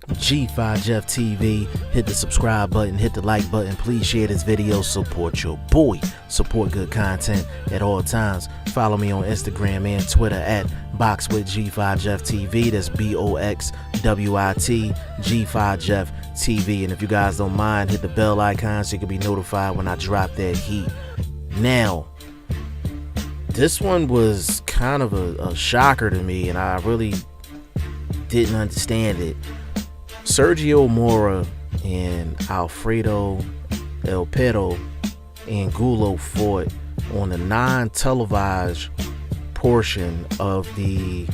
G5 Jeff TV. Hit the subscribe button, hit the like button. Please share this video. Support your boy. Support good content at all times. Follow me on Instagram and Twitter at BoxWithG5 Jeff TV. That's BOXWIT G5 Jeff TV. And if you guys don't mind, hit the bell icon so you can be notified when I drop that heat. Now, this one was kind of a shocker to me, and I really didn't understand it. Sergio Mora and Alfredo El Perro Angulo fought on the non-televised portion of the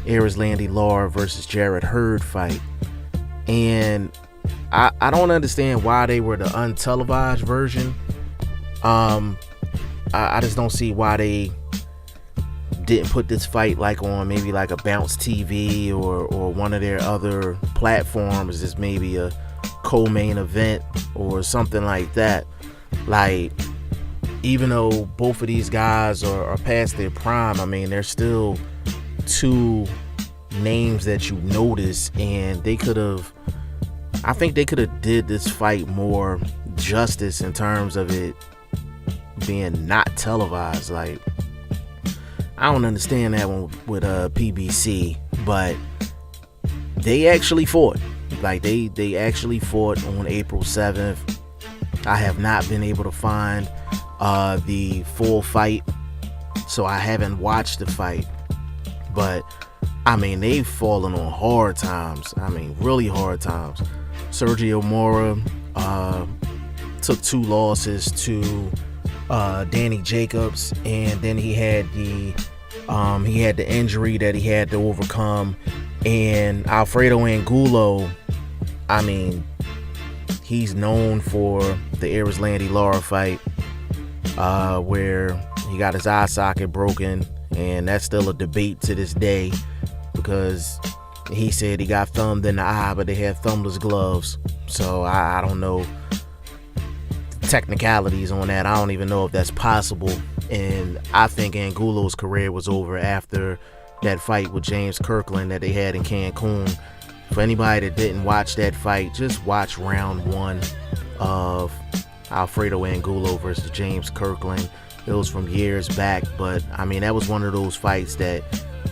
Adalaide Lara versus Jarrett Hurd fight, and I don't understand why they were the untelevised version. I just don't see why they didn't put this fight like on maybe like a Bounce TV or one of their other platforms as maybe a co-main event or something like that. Like, even though both of these guys are past their prime, I mean, they're still two names that you notice, and I think they could have did this fight more justice in terms of it being not televised. Like, I don't understand that one with PBC, but they actually fought. Like, they actually fought on April 7th. I have not been able to find the full fight, so I haven't watched the fight. But I mean, they've fallen on hard times. I mean, really hard times. Sergio Mora took 2 losses to Danny Jacobs, and then he had the injury that he had to overcome. And Alfredo Angulo, I mean, he's known for the Adalaide Lara fight where he got his eye socket broken, and that's still a debate to this day because he said he got thumbed in the eye, but they had thumbless gloves. So I don't know the technicalities on that. I don't even know if that's possible. And I think Angulo's career was over after that fight with James Kirkland that they had in Cancun. For anybody that didn't watch that fight, just watch round 1 of Alfredo Angulo versus James Kirkland. It was from years back, but I mean, that was one of those fights that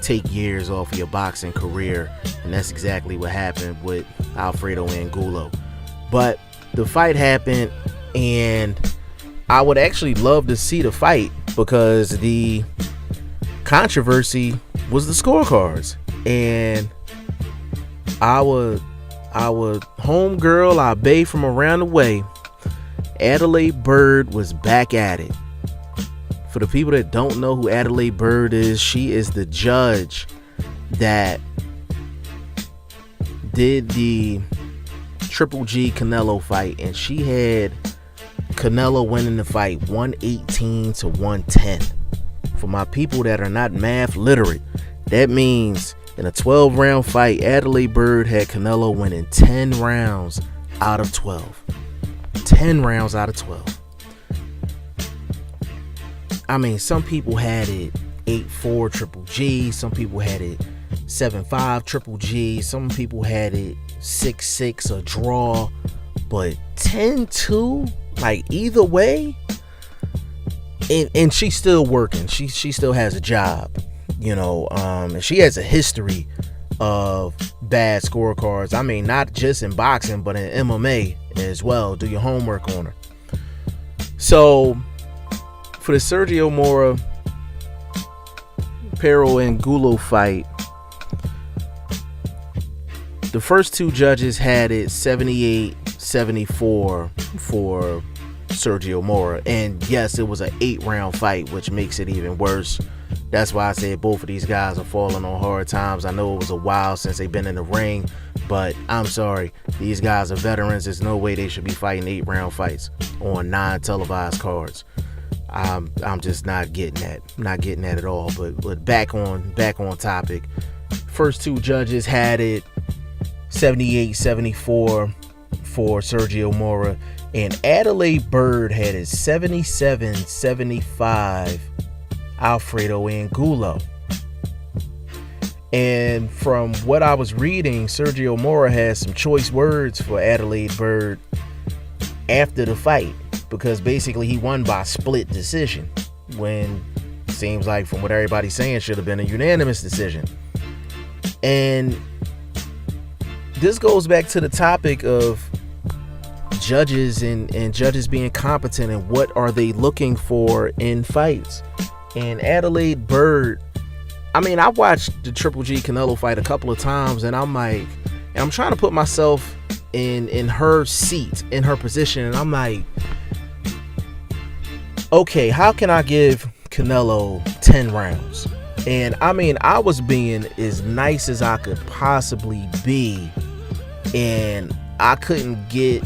take years off of your boxing career, and that's exactly what happened with Alfredo Angulo. But the fight happened, and I would actually love to see the fight because the controversy was the scorecards. And our homegirl, our bae from around the way, Adalaide Byrd, was back at it. For the people that don't know who Adalaide Byrd is, she is the judge that did the Triple G Canelo fight, and she had Canelo winning the fight 118 to 110. For my people that are not math literate, that means in a 12-round fight, Adalaide Byrd had Canelo winning 10 rounds out of 12. 10 rounds out of 12. I mean, some people had it 8-4 Triple G. Some people had it 7-5 Triple G. Some people had it 6-6 a draw. But 10-2, like, either way. And she's still working. She still has a job, you know. And she has a history of bad scorecards. I mean, not just in boxing, but in MMA as well. Do your homework on her. So for the Sergio Mora Perro Angulo fight, the first 2 judges had it 78-74 for Sergio Mora, and yes, it was an 8-round fight, which makes it even worse. That's why I said both of these guys are falling on hard times. I know it was a while since they've been in the ring, but I'm sorry, these guys are veterans. There's no way they should be fighting 8-round fights on non-televised cards. I'm just not getting that at all. But back on topic. First 2 judges had it 78-74 for Sergio Mora, and Adalaide Byrd had it 77-75 Alfredo Angulo. And from what I was reading, Sergio Mora has some choice words for Adalaide Byrd after the fight, because basically he won by split decision, when it seems like, from what everybody's saying, should have been a unanimous decision. And this goes back to the topic of judges and judges being competent, and what are they looking for in fights. And Adalaide Byrd, I mean, I watched the Triple G Canelo fight a couple of times, and I'm like, and I'm trying to put myself in her seat, in her position, and I'm like, okay, how can I give Canelo 10 rounds? And I mean, I was being as nice as I could possibly be, and I couldn't give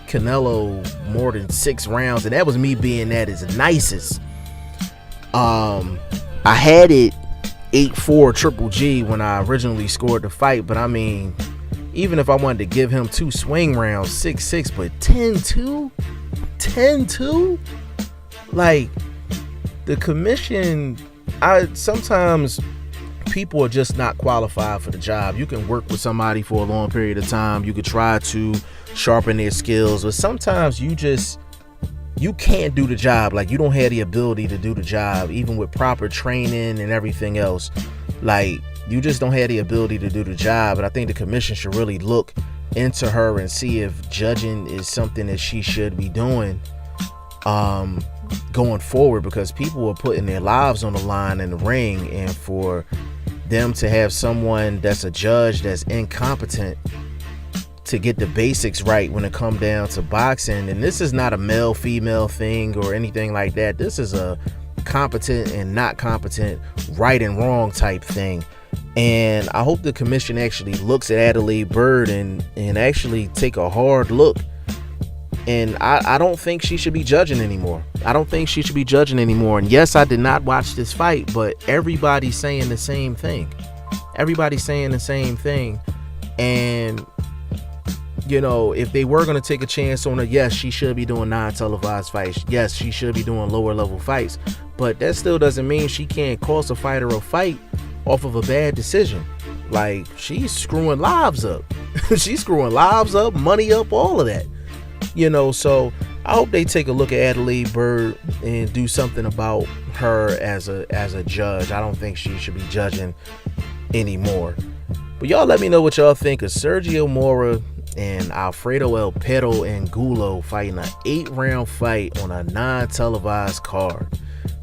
Canelo more than 6 rounds, and that was me being at his nicest. I had it 8-4 Triple G when I originally scored the fight, but I mean, even if I wanted to give him 2 swing rounds, 6-6, but 10-2, 10-2, like, the commission, sometimes people are just not qualified for the job. You can work with somebody for a long period of time, you could try to sharpen their skills, but sometimes you can't do the job. Like, you don't have the ability to do the job, even with proper training and everything else. Like, you just don't have the ability to do the job. And I think the commission should really look into her and see if judging is something that she should be doing going forward, because people are putting their lives on the line in the ring, and for them to have someone that's a judge that's incompetent to get the basics right when it comes down to boxing. And this is not a male female thing or anything like that. This is a competent and not competent, right and wrong type thing. And I hope the commission actually looks at Adalaide Byrd and actually take a hard look. And I don't think she should be judging anymore. I don't think she should be judging anymore. And yes, I did not watch this fight, but everybody's saying the same thing. Everybody's saying the same thing. And you know, if they were going to take a chance on her, yes, she should be doing non-televised fights. Yes, she should be doing lower level fights. But that still doesn't mean she can't cost a fighter a fight off of a bad decision. Like, she's screwing lives up. She's screwing lives up, money up, all of that. You know, so I hope they take a look at Adalaide Byrd and do something about her as a judge. I don't think she should be judging anymore. But y'all let me know what y'all think of Sergio Mora and Alfredo El Perro Angulo fighting an 8-round fight on a non-televised card.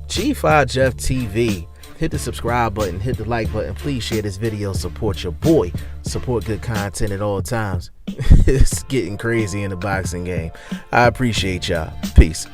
G5 Jeff TV. Hit the subscribe button, hit the like button. Please share this video. Support your boy. Support good content at all times. It's getting crazy in the boxing game. I appreciate y'all. Peace.